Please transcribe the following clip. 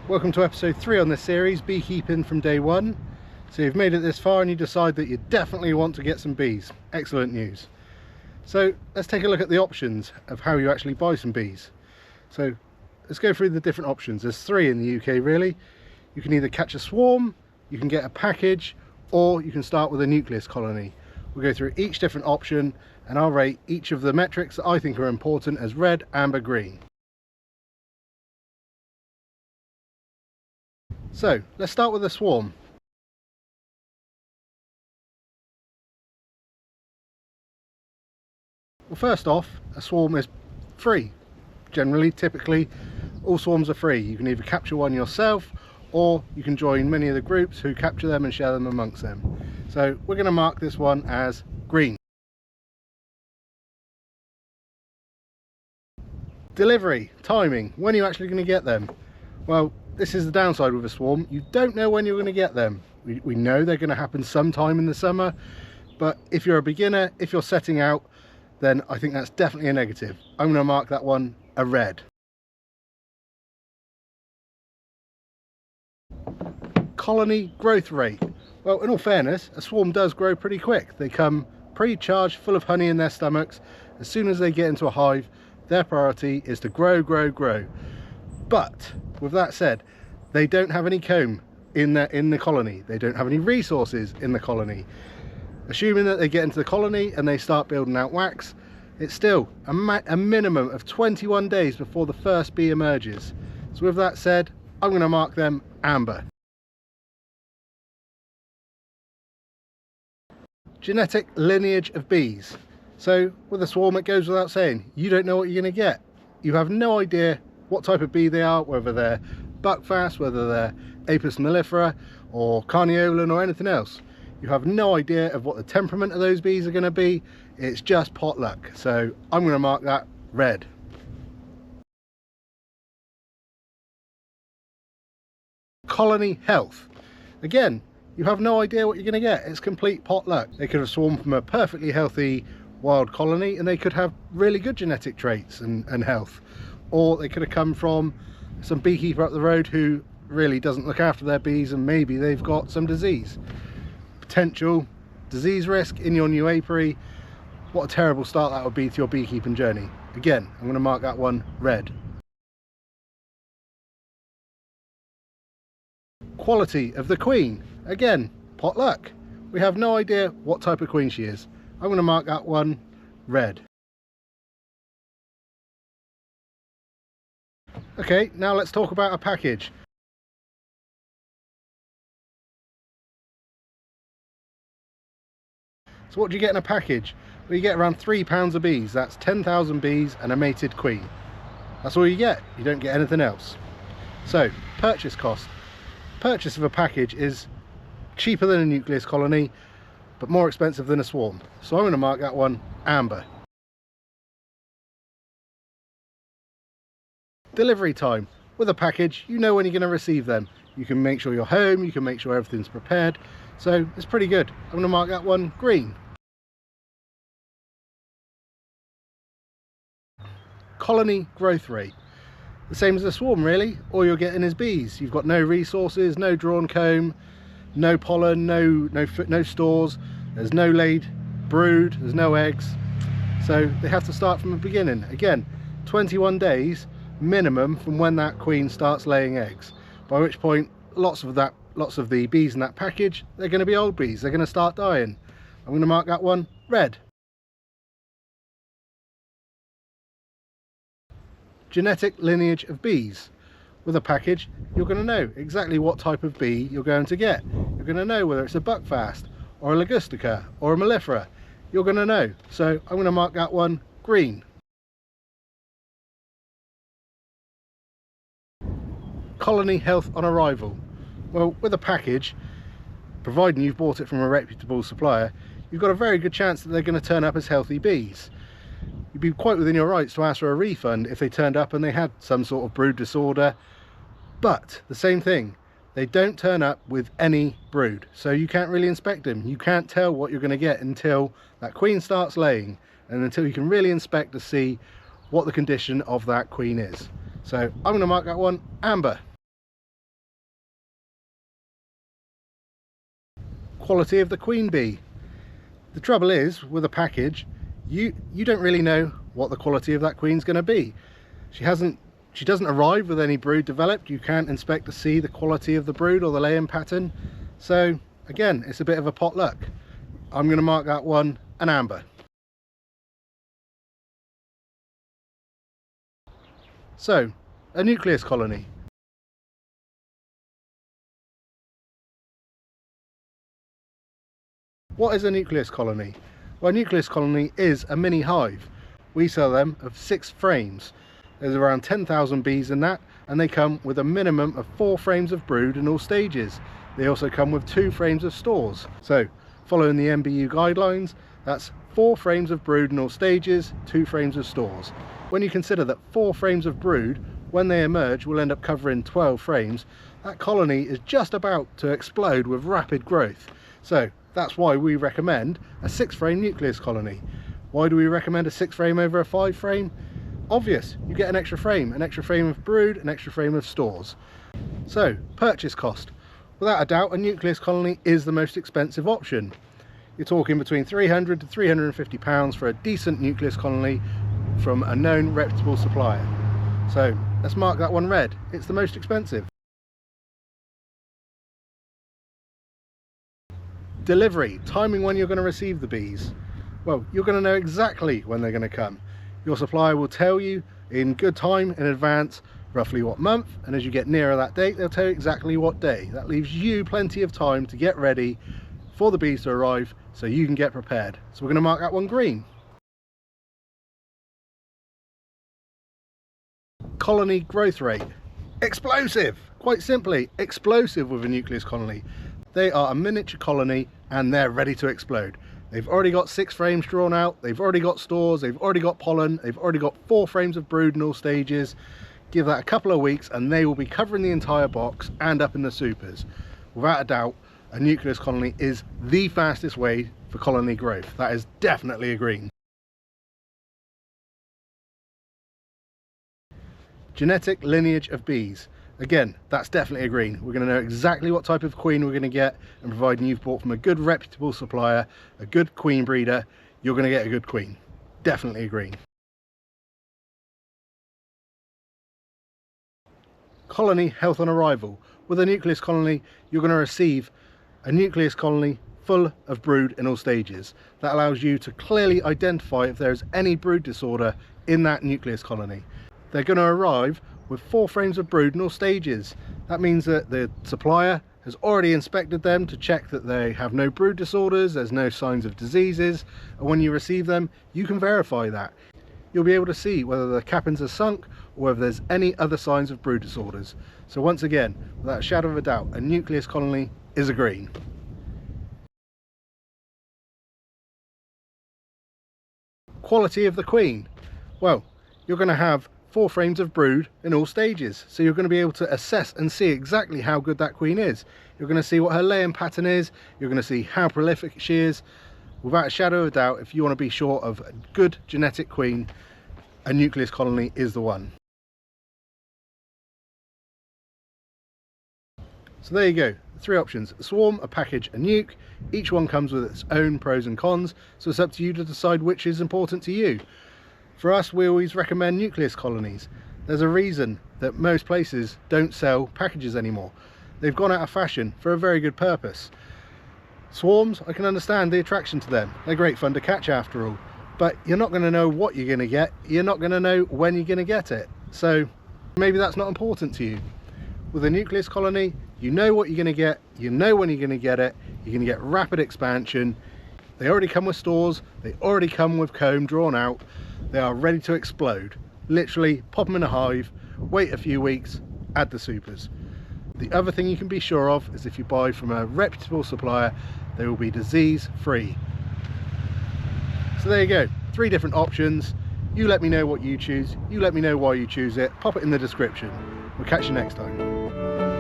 Welcome to episode 3 on this series, Beekeeping from Day 1. So you've made it this far and you decide that you definitely want to get some bees. Excellent news. So let's take a look at the options of how you actually buy some bees. So let's go through the different options. There's 3 in the UK really. You can either catch a swarm, you can get a package, or you can start with a nucleus colony. We'll go through each different option and I'll rate each of the metrics that I think are important as red, amber, green. So let's start with a swarm. Well, first off, a swarm is free. Generally, typically, all swarms are free. You can either capture one yourself or you can join many of the groups who capture them and share them amongst them. So we're going to mark this one as green. Delivery, timing, when are you actually going to get them? Well, this is the downside with a swarm. You don't know when you're going to get them. We know they're going to happen sometime in the summer, but if you're a beginner, if you're setting out, then I think that's definitely a negative. I'm going to mark that one a red. Colony growth rate. Well, in all fairness, a swarm does grow pretty quick. They come pre-charged, full of honey in their stomachs. As soon as they get into a hive, their priority is to grow, grow, grow. But with that said, they don't have any comb in the colony. They don't have any resources in the colony. Assuming that they get into the colony and they start building out wax, it's still a minimum of 21 days before the first bee emerges. So with that said, I'm going to mark them amber. Genetic lineage of bees. So with a swarm, it goes without saying, you don't know what you're going to get. You have no idea what type of bee they are, whether they're buckfast, whether they're Apis mellifera or carniolan or anything else. You have no idea of what the temperament of those bees are going to be. It's just pot luck. So I'm going to mark that red. Colony health. Again, you have no idea what you're going to get. It's complete pot luck. They could have swarmed from a perfectly healthy wild colony and they could have really good genetic traits and health. Or they could have come from some beekeeper up the road who really doesn't look after their bees and maybe they've got some disease. Potential disease risk in your new apiary. What a terrible start that would be to your beekeeping journey. Again, I'm going to mark that one red. Quality of the queen. Again, pot luck. We have no idea what type of queen she is. I'm going to mark that one red. Okay, now let's talk about a package. So what do you get in a package? Well, you get around £3 of bees. That's 10,000 bees and a mated queen. That's all you get. You don't get anything else. So, purchase cost. Purchase of a package is cheaper than a nucleus colony, but more expensive than a swarm. So I'm going to mark that one amber. Delivery time. With a package, you know when you're going to receive them. You can make sure you're home, you can make sure everything's prepared. So it's pretty good. I'm going to mark that one green. Colony growth rate. The same as a swarm really. All you're getting is bees. You've got no resources, no drawn comb, no pollen, no stores. There's no laid brood, there's no eggs. So they have to start from the beginning. Again, 21 days minimum from when that queen starts laying eggs, by which point lots of the bees in that package, they're going to be old bees. They're going to start dying. I'm going to mark that one red. Genetic lineage of bees. With a package, you're going to know exactly what type of bee you're going to get. You're going to know whether it's a buckfast or a ligustica or a mellifera. You're going to know. So I'm going to mark that one green. Colony health on arrival. Well, with a package, providing you've bought it from a reputable supplier, you've got a very good chance that they're going to turn up as healthy bees. You'd be quite within your rights to ask for a refund if they turned up and they had some sort of brood disorder. But the same thing, they don't turn up with any brood, so you can't really inspect them. You can't tell what you're going to get until that queen starts laying and until you can really inspect to see what the condition of that queen is. So I'm going to mark that one amber. Quality of the queen bee. The trouble is, with a package, you don't really know what the quality of that queen's going to be. She doesn't arrive with any brood developed. You can't inspect to see the quality of the brood or the laying pattern. So again, it's a bit of a potluck. I'm going to mark that one an amber. So, a nucleus colony. What is a nucleus colony? Well, a nucleus colony is a mini hive. We sell them of 6 frames. There's around 10,000 bees in that, and they come with a minimum of 4 frames of brood in all stages. They also come with 2 frames of stores. So, following the MBU guidelines, that's 4 frames of brood in all stages, 2 frames of stores. When you consider that 4 frames of brood, when they emerge, will end up covering 12 frames, that colony is just about to explode with rapid growth. So, that's why we recommend a 6 frame nucleus colony. Why do we recommend a 6 frame over a 5 frame? Obvious, you get an extra frame of brood, an extra frame of stores. So, purchase cost. Without a doubt, a nucleus colony is the most expensive option. You're talking between £300 to £350 for a decent nucleus colony from a known reputable supplier. So, let's mark that one red. It's the most expensive. Delivery, timing when you're going to receive the bees. Well, you're going to know exactly when they're going to come. Your supplier will tell you in good time in advance roughly what month, and as you get nearer that date, they'll tell you exactly what day. That leaves you plenty of time to get ready for the bees to arrive so you can get prepared. So we're going to mark that one green. Colony growth rate. Explosive! Quite simply, explosive with a nucleus colony. They are a miniature colony and they're ready to explode. They've already got 6 frames drawn out, they've already got stores, they've already got pollen, they've already got 4 frames of brood in all stages. Give that a couple of weeks and they will be covering the entire box and up in the supers. Without a doubt, a nucleus colony is the fastest way for colony growth. That is definitely a green. Genetic lineage of bees. Again, that's definitely a green. We're going to know exactly what type of queen we're going to get, and providing you've bought from a good reputable supplier, a good queen breeder, you're going to get a good queen. Definitely a green. Colony health on arrival. With a nucleus colony, you're going to receive a nucleus colony full of brood in all stages. That allows you to clearly identify if there's any brood disorder in that nucleus colony. They're going to arrive with 4 frames of brood in all stages. That means that the supplier has already inspected them to check that they have no brood disorders, there's no signs of diseases, and when you receive them, you can verify that. You'll be able to see whether the cappings are sunk or whether there's any other signs of brood disorders. So once again, without a shadow of a doubt, a nucleus colony is a green. Quality of the queen. Well, you're going to have 4 frames of brood in all stages, so you're going to be able to assess and see exactly how good that queen is. You're going to see what her laying pattern is, you're going to see how prolific she is. Without a shadow of a doubt, if you want to be sure of a good genetic queen, a nucleus colony is the one. So there you go, 3 options: a swarm, a package, a nuke. Each one comes with its own pros and cons, so it's up to you to decide which is important to you. For us, we always recommend nucleus colonies. There's a reason that most places don't sell packages anymore. They've gone out of fashion for a very good purpose. Swarms, I can understand the attraction to them. They're great fun to catch after all, but you're not going to know what you're going to get. You're not going to know when you're going to get it. So maybe that's not important to you. With a nucleus colony, you know what you're going to get, you know when you're going to get it, you're going to get rapid expansion. They already come with stores, they already come with comb drawn out. They are ready to explode. Literally pop them in a hive, wait a few weeks, add the supers. The other thing you can be sure of is if you buy from a reputable supplier, they will be disease free. So there you go, 3 different options. You let me know what you choose, you let me know why you choose it, pop it in the description. We'll catch you next time.